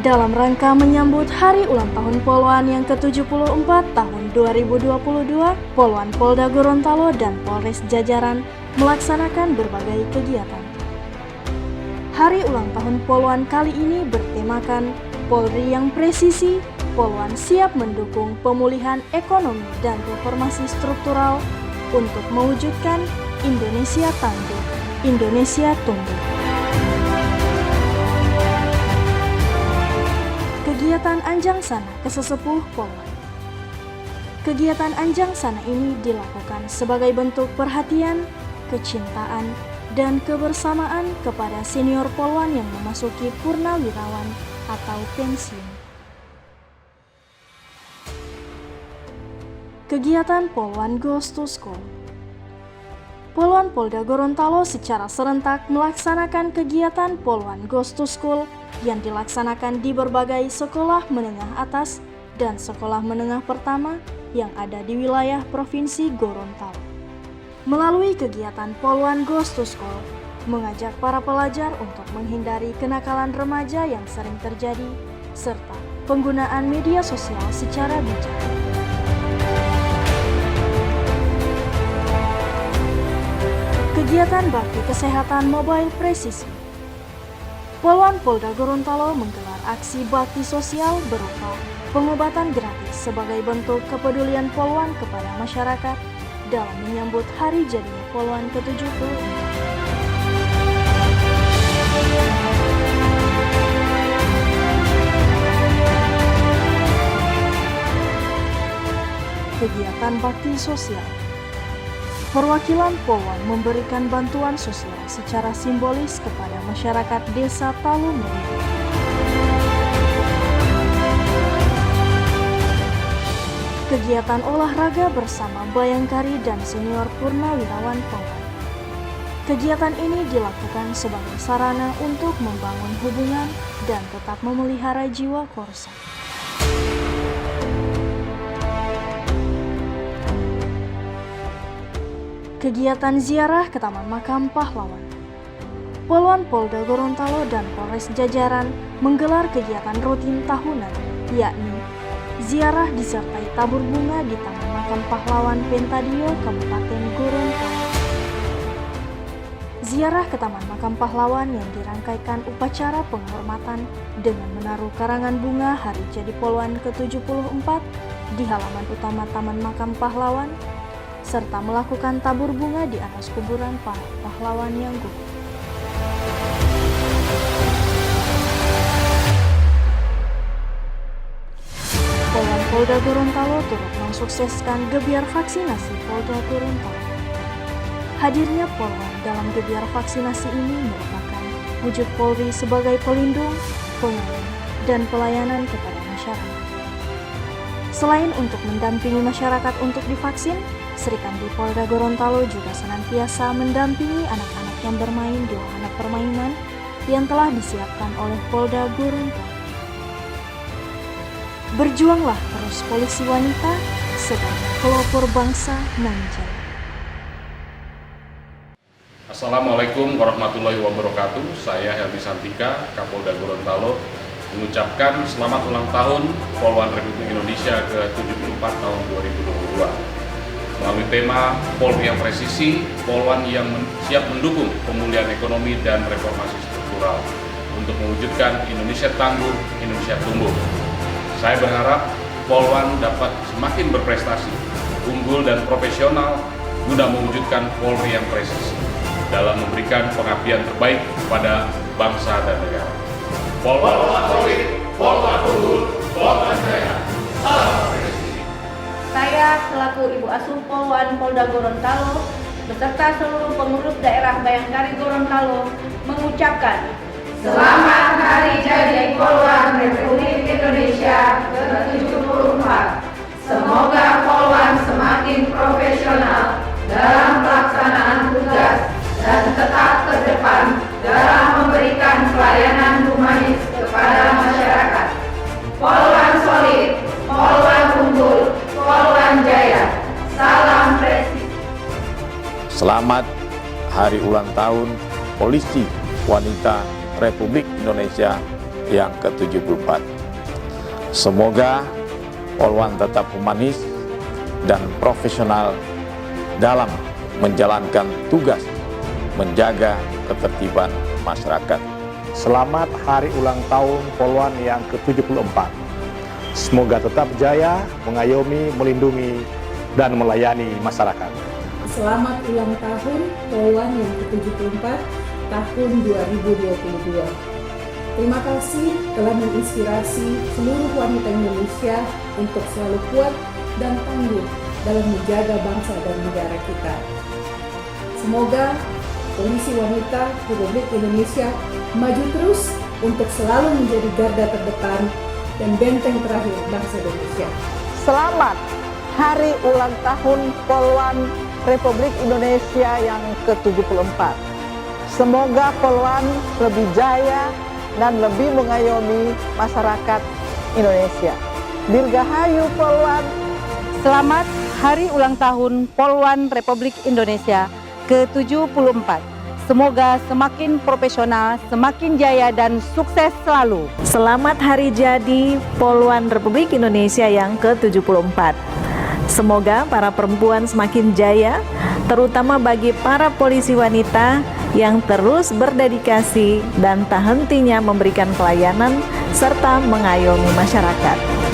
Dalam rangka menyambut Hari Ulang Tahun Polwan yang ke-74 tahun 2022, Polwan Polda Gorontalo dan Polres jajaran melaksanakan berbagai kegiatan. Hari Ulang Tahun Polwan kali ini bertemakan Polri yang Presisi, Polwan siap mendukung pemulihan ekonomi dan reformasi struktural untuk mewujudkan Indonesia tangguh, Indonesia tumbuh. Kegiatan Anjang Sana Kesesepuh Polwan. Kegiatan Anjang Sana ini dilakukan sebagai bentuk perhatian, kecintaan, dan kebersamaan kepada senior Polwan yang memasuki purnawirawan atau pensiun. Kegiatan Polwan Goes to School. Polwan Polda Gorontalo secara serentak melaksanakan kegiatan Polwan Goes to School yang dilaksanakan di berbagai sekolah menengah atas dan sekolah menengah pertama yang ada di wilayah Provinsi Gorontalo. Melalui kegiatan Polwan Goes to School, mengajak para pelajar untuk menghindari kenakalan remaja yang sering terjadi, serta penggunaan media sosial secara bijak. Kegiatan Bakti Kesehatan Mobile Presisi. Polwan Polda Gorontalo menggelar aksi bakti sosial berupa pengobatan gratis sebagai bentuk kepedulian Polwan kepada masyarakat dalam menyambut hari jadinya Polwan ke-74. Kegiatan bakti sosial. Perwakilan Polwan memberikan bantuan sosial secara simbolis kepada masyarakat Desa Talumeri. Kegiatan olahraga bersama Bayangkari dan senior purnawirawan Polwan. Kegiatan ini dilakukan sebagai sarana untuk membangun hubungan dan tetap memelihara jiwa korsa. Kegiatan ziarah ke Taman Makam Pahlawan. Polwan Polda Gorontalo dan Polres jajaran menggelar kegiatan rutin tahunan, yakni ziarah disertai tabur bunga di Taman Makam Pahlawan Pentadio, Kabupaten Gorontalo. Ziarah ke Taman Makam Pahlawan yang dirangkaikan upacara penghormatan dengan menaruh karangan bunga hari jadi Polwan ke-74 di halaman utama Taman Makam Pahlawan, serta melakukan tabur bunga di atas kuburan para pahlawan yang gugur. Polwan Polda Gorontalo turut mensukseskan gebiar vaksinasi Polda Gorontalo. Hadirnya Polwan dalam gebiar vaksinasi ini merupakan wujud Polri sebagai pelindung, pengayom, dan pelayanan kepada masyarakat. Selain untuk mendampingi masyarakat untuk divaksin, Serikandi Polda Gorontalo juga senantiasa mendampingi anak-anak yang bermain di wahana permainan yang telah disiapkan oleh Polda Gorontalo. Berjuanglah terus polisi wanita sebagai pelopor bangsa nan jaya. Assalamualaikum warahmatullahi wabarakatuh. Saya Helmi Santika, Kapolda Gorontalo, mengucapkan selamat ulang tahun Polwan Republik Indonesia ke-74 tahun 2022. Melalui tema Polri yang Presisi, Polwan yang siap mendukung pemulihan ekonomi dan reformasi struktural untuk mewujudkan Indonesia tangguh, Indonesia tumbuh. Saya berharap Polwan dapat semakin berprestasi, unggul dan profesional guna mewujudkan Polri yang presisi dalam memberikan pengabdian terbaik kepada bangsa dan negara. Polwan solid, Polwan unggul, Polwan jaya. Saya selaku Ibu Asuh Polwan Polda Gorontalo beserta seluruh pengurus daerah Bayangkari Gorontalo mengucapkan Selamat Hari Jadi Polwan Republik Indonesia ke-74. Semoga Polwan semakin profesional dalam pelaksanaan tugas dan tetap terdepan dalam memberikan pelayanan humanis kepada masyarakat. Polwan solid, Polwan unggul, Polwan jaya. Salam Presiden. Selamat Hari Ulang Tahun Polisi Wanita Republik Indonesia yang ke-74. Semoga Polwan tetap humanis dan profesional dalam menjalankan tugas menjaga ketertiban masyarakat. Selamat Hari Ulang Tahun Polwan yang ke-74. Semoga tetap jaya, mengayomi, melindungi, dan melayani masyarakat. Selamat ulang tahun Polwan yang ke-74 tahun 2022. Terima kasih telah menginspirasi seluruh wanita Indonesia untuk selalu kuat dan tangguh dalam menjaga bangsa dan negara kita. Semoga Polisi Wanita Republik Indonesia maju terus untuk selalu menjadi garda terdepan dan benteng terakhir bangsa Indonesia. Selamat Hari Ulang Tahun Polwan Republik Indonesia yang ke-74. Semoga Polwan lebih jaya dan lebih mengayomi masyarakat Indonesia. Dirgahayu Polwan. Selamat Hari Ulang Tahun Polwan Republik Indonesia ke-74. Semoga semakin profesional, semakin jaya dan sukses selalu. Selamat Hari Jadi Polwan Republik Indonesia yang ke-74. Semoga para perempuan semakin jaya, terutama bagi para polisi wanita yang terus berdedikasi dan tak hentinya memberikan pelayanan serta mengayomi masyarakat.